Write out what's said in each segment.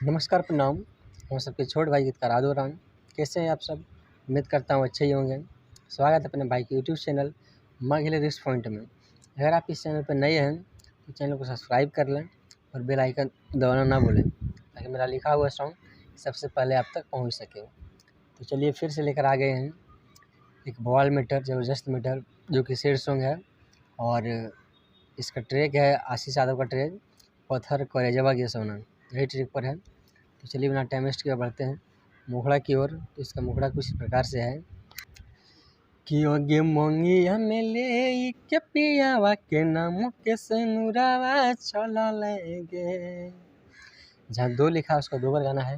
नमस्कार, प्रणाम। हम सबके छोटे भाई गीतकार आदोराम। कैसे हैं आप सब? उम्मीद करता हूँ अच्छे ही होंगे। स्वागत है अपने भाई के यूट्यूब चैनल माँ गिले रिस्ट पॉइंट में। अगर आप इस चैनल पर नए हैं तो चैनल को सब्सक्राइब कर लें और बेल आइकन दबाना ना भूलें, ताकि मेरा लिखा हुआ सॉन्ग सबसे पहले आप तक पहुँच सके। तो चलिए फिर से लेकर आ गए हैं एक बवाल मीटर, ज़बरदस्त मीटर, जो कि सैड सॉन्ग है। और इसका ट्रैक है आशीष यादव का ट्रैक, पत्थर कलेजवा के सोना, यही ट्रैक पर है। तो चलिए बिना टाइम वेस्ट किए बढ़ते हैं मुखड़ा की ओर। तो इसका मुखड़ा कुछ इस प्रकार से है कि ओगे मोंगिया में ले के पियावा के नाम के सनुरावा चला लेंगे। जहाँ दो लिखा है उसका दो बार गाना है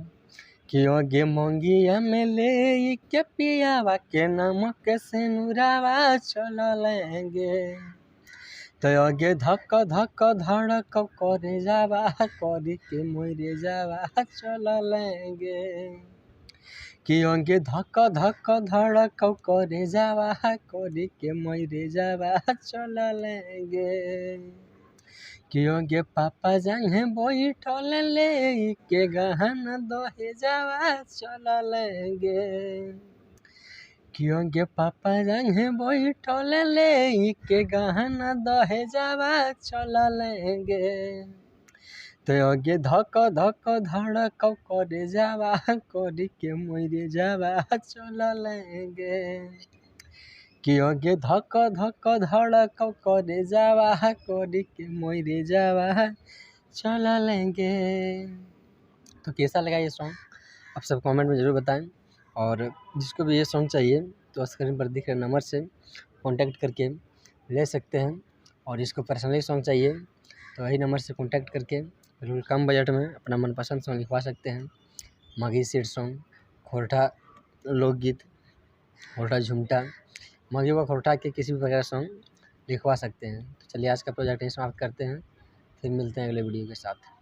कि ओगे मोंगिया में ले के पियावा के नाम के सनुरावा चला लेंगे। तो आगे धक्का धक्का धड़क करे जावा करी के मोरे जावा चला लेंगे। कि आगे धक्का धक्का धड़क करे जावा करी के मोरे जावा चला लेंगे। कि आगे पापा जाए बैठल ले के गहना दहे जावा चला लेंगे। क्योंकि पापा जाए बैठल ले के गहना दहे जावा चला लेंगे। तो आगे धक धक धड़क करे जावा करी के मोरे जावा चला लेंगे। कि आगे धक धक धड़क करे जावा करी के मोरे जावा चला लेंगे। तो कैसा लगा ये सॉन्ग आप सब कमेंट में ज़रूर बताएं। और जिसको भी ये सॉन्ग चाहिए तो स्क्रीन पर दिख रहे नंबर से कांटेक्ट करके ले सकते हैं। और इसको पर्सनली सॉन्ग चाहिए तो वही नंबर से कांटेक्ट करके बिल्कुल कम बजट में अपना मनपसंद सॉन्ग लिखवा सकते हैं। माघी सैड सॉन्ग, खोरठा लोकगीत, खोरठा झुमटा, माघी व खोरठा के किसी भी प्रकार सॉन्ग लिखवा सकते हैं। तो चलिए आज का प्रोजेक्ट यहीं समाप्त करते हैं, फिर मिलते हैं अगले वीडियो के साथ।